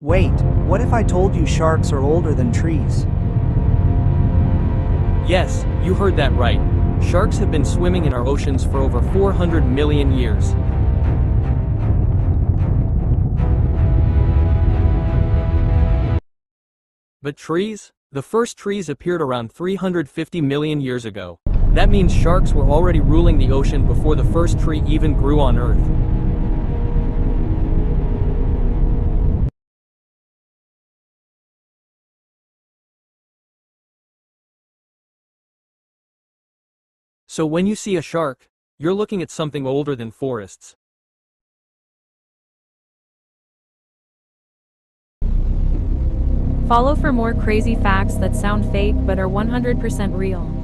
Wait, what if I told you sharks are older than trees? Yes, you heard that right. Sharks have been swimming in our oceans for over 400 million years. But trees? The first trees appeared around 350 million years ago. That means sharks were already ruling the ocean before the first tree even grew on Earth. So when you see a shark, you're looking at something older than forests. Follow for more crazy facts that sound fake but are 100% real.